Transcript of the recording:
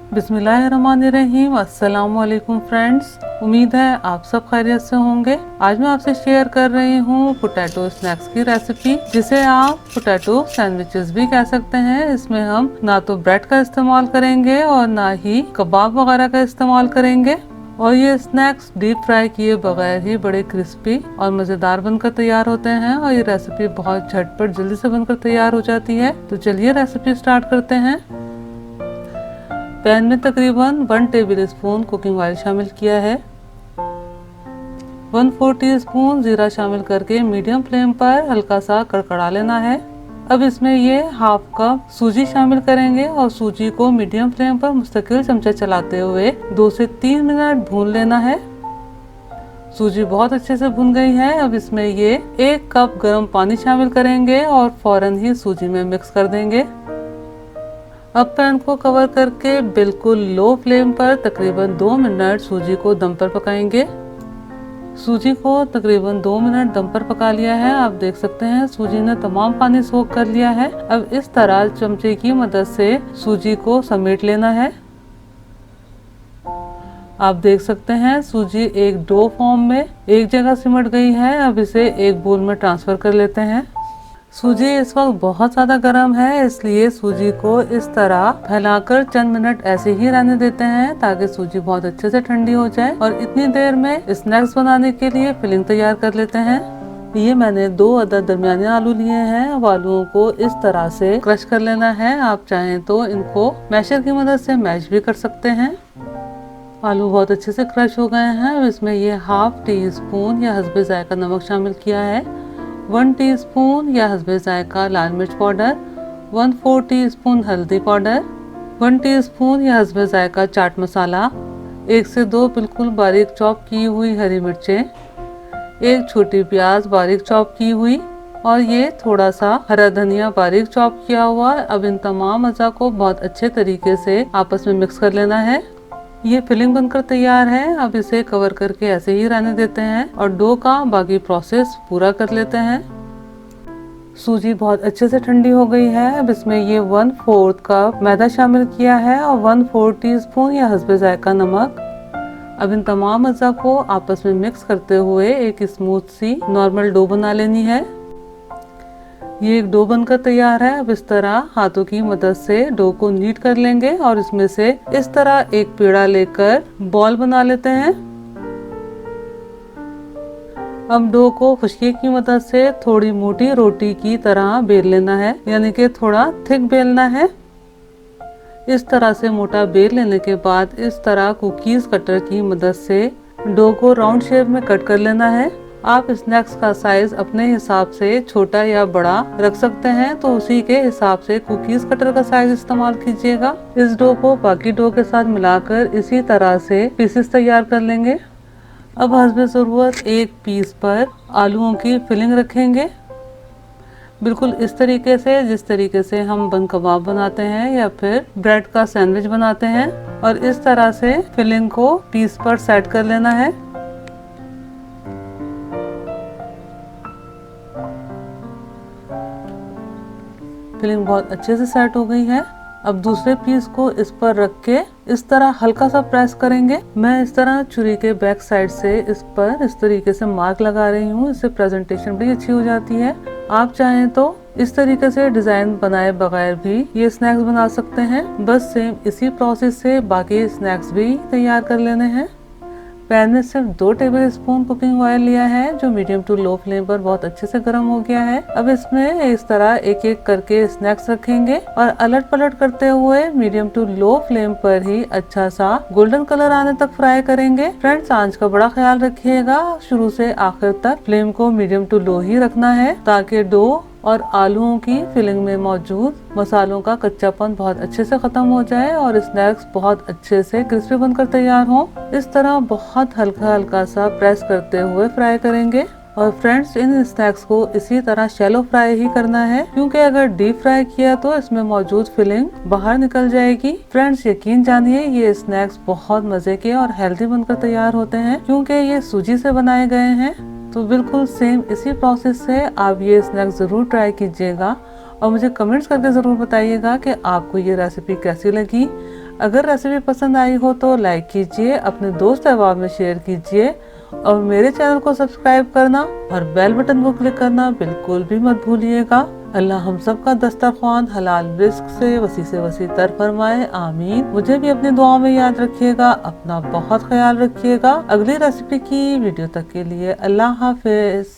बिस्मिल्लाहिर्रहमानिर्रहीम। अस्सलामुअलैकुम फ्रेंड्स, उम्मीद है आप सब खैरियत से होंगे। आज मैं आपसे शेयर कर रही हूँ पोटैटो स्नैक्स की रेसिपी, जिसे आप पोटैटो सैंडविचेस भी कह सकते हैं। इसमें हम ना तो ब्रेड का इस्तेमाल करेंगे और ना ही कबाब वगैरह का इस्तेमाल करेंगे, और ये स्नैक्स डीप फ्राई किए बगैर ही बड़े क्रिस्पी और मज़ेदार बनकर तैयार होते हैं। और ये रेसिपी बहुत झटपट जल्दी से बनकर तैयार हो जाती है। तो चलिए रेसिपी स्टार्ट करते हैं। पैन में तकरीबन 1 टेबल स्पून कुकिंग ऑयल शामिल किया है। 1/4 टीस्पून जीरा शामिल करके मीडियम फ्लेम पर हल्का सा कड़कड़ा लेना है। अब इसमें ये 1/2 कप सूजी शामिल करेंगे और सूजी को मीडियम फ्लेम पर मुस्तकिल चमचा चलाते हुए 2 से 3 मिनट भून लेना है। सूजी बहुत अच्छे से भुन गई है। अब इसमें ये 1 कप गर्म पानी शामिल करेंगे और फौरन ही सूजी में मिक्स कर देंगे। अब पैन को कवर करके बिल्कुल लो फ्लेम पर तकरीबन 2 मिनट सूजी को दम पर पकाएंगे। सूजी को तकरीबन 2 मिनट दम पर पका लिया है। आप देख सकते हैं सूजी ने तमाम पानी सोख कर लिया है। अब इस तरह चमचे की मदद से सूजी को समेट लेना है। आप देख सकते हैं सूजी एक डो फॉर्म में एक जगह सिमट गई है। अब इसे एक बोल में ट्रांसफर कर लेते हैं। सूजी इस वक्त बहुत ज़्यादा गर्म है, इसलिए सूजी को इस तरह फैलाकर चंद मिनट ऐसे ही रहने देते हैं ताकि सूजी बहुत अच्छे से ठंडी हो जाए। और इतनी देर में स्नैक्स बनाने के लिए फिलिंग तैयार कर लेते हैं। ये मैंने 2 अदद दरमियाने आलू लिए हैं। अब आलूओं को इस तरह से क्रश कर लेना है। आप चाहें तो इनको मैशर की मदद से मैश भी कर सकते हैं। आलू बहुत अच्छे से क्रश हो गए हैं। अब इसमें ये 1/2 टीस्पून या हस्बे जायका नमक शामिल किया है, 1 टीस्पून या हस्बे जायका लाल मिर्च पाउडर, 1/4 टीस्पून हल्दी पाउडर, 1 टीस्पून या हस्बे जायका चाट मसाला, 1 से 2 बिल्कुल बारीक चॉप की हुई हरी मिर्चें, 1 छोटी प्याज बारीक चॉप की हुई, और ये थोड़ा सा हरा धनिया बारीक चॉप किया हुआ। अब इन तमाम अज़ा को बहुत अच्छे तरीके से आपस में मिक्स कर लेना है। ये फिलिंग बनकर तैयार है। अब इसे कवर करके ऐसे ही रहने देते हैं और डो का बाकी प्रोसेस पूरा कर लेते हैं। सूजी बहुत अच्छे से ठंडी हो गई है। अब इसमें ये 1/4 कप मैदा शामिल किया है और 1/4 टीस्पून या हस्बे जायका नमक। अब इन तमाम अज़ा को आपस में मिक्स करते हुए एक स्मूथ सी नॉर्मल डो बना लेनी है। ये एक डो बनकर तैयार है। अब इस तरह हाथों की मदद से डो को नीट कर लेंगे और इसमें से इस तरह एक पेड़ा लेकर बॉल बना लेते हैं। अब डो को खुश्की की मदद से थोड़ी मोटी रोटी की तरह बेल लेना है, यानी कि थोड़ा थिक बेलना है। इस तरह से मोटा बेल लेने के बाद इस तरह कुकीज कटर की मदद से डो को राउंड शेप में कट कर लेना है। आप स्नैक्स का साइज अपने हिसाब से छोटा या बड़ा रख सकते हैं, तो उसी के हिसाब से कुकीज कटर का साइज इस्तेमाल कीजिएगा। इस डो को बाकी डो के साथ मिलाकर इसी तरह से पीसेस तैयार कर लेंगे। अब हस्बे ज़रूरत एक पीस पर आलूओं की फिलिंग रखेंगे, बिल्कुल इस तरीके से जिस तरीके से हम बन कबाब बनाते हैं या फिर ब्रेड का सैंडविच बनाते हैं। और इस तरह से फिलिंग को पीस पर सेट कर लेना है। फिलिंग बहुत अच्छे से सेट हो गई है। अब दूसरे पीस को इस पर रख के इस तरह हल्का सा प्रेस करेंगे। मैं इस तरह छुरी के बैक साइड से इस पर इस तरीके से मार्क लगा रही हूँ। इससे प्रेजेंटेशन बड़ी अच्छी हो जाती है। आप चाहें तो इस तरीके से डिजाइन बनाए बगैर भी ये स्नैक्स बना सकते हैं। बस सेम इसी प्रोसेस से बाकी स्नैक्स भी तैयार कर लेने हैं। पैन में सिर्फ 2 टेबल स्पून कुकिंग ऑयल लिया है, जो मीडियम टू लो फ्लेम पर बहुत अच्छे से गर्म हो गया है। अब इसमें इस तरह एक एक करके स्नैक्स रखेंगे और अलट पलट करते हुए मीडियम टू लो फ्लेम पर ही अच्छा सा गोल्डन कलर आने तक फ्राई करेंगे। फ्रेंड्स, आंच का बड़ा ख्याल रखिएगा। शुरू से आखिर तक फ्लेम को मीडियम टू लो ही रखना है ताकि डो और आलूओं की फिलिंग में मौजूद मसालों का कच्चापन बहुत अच्छे से खत्म हो जाए और स्नैक्स बहुत अच्छे से क्रिस्पी बनकर तैयार हो। इस तरह बहुत हल्का हल्का सा प्रेस करते हुए फ्राई करेंगे। और फ्रेंड्स, इन स्नैक्स को इसी तरह शैलो फ्राई ही करना है, क्योंकि अगर डीप फ्राई किया तो इसमें मौजूद फिलिंग बाहर निकल जाएगी। फ्रेंड्स, यकीन जानिए ये स्नैक्स बहुत मजे के और हेल्दी बनकर तैयार होते हैं, क्योंकि ये सूजी से बनाए गए हैं। तो बिल्कुल सेम इसी प्रोसेस से आप ये स्नैक्स ज़रूर ट्राई कीजिएगा और मुझे कमेंट्स करके ज़रूर बताइएगा कि आपको ये रेसिपी कैसी लगी। अगर रेसिपी पसंद आई हो तो लाइक कीजिए, अपने दोस्त अहबाब में शेयर कीजिए और मेरे चैनल को सब्सक्राइब करना और बेल बटन को क्लिक करना बिल्कुल भी मत भूलिएगा। अल्लाह हम सब का दस्तरख्वान हलाल रिस्क से वसी तर फरमाए, आमीन। मुझे भी अपनी दुआओं में याद रखिएगा। अपना बहुत ख्याल रखिएगा। अगली रेसिपी की वीडियो तक के लिए अल्लाह हाफिज।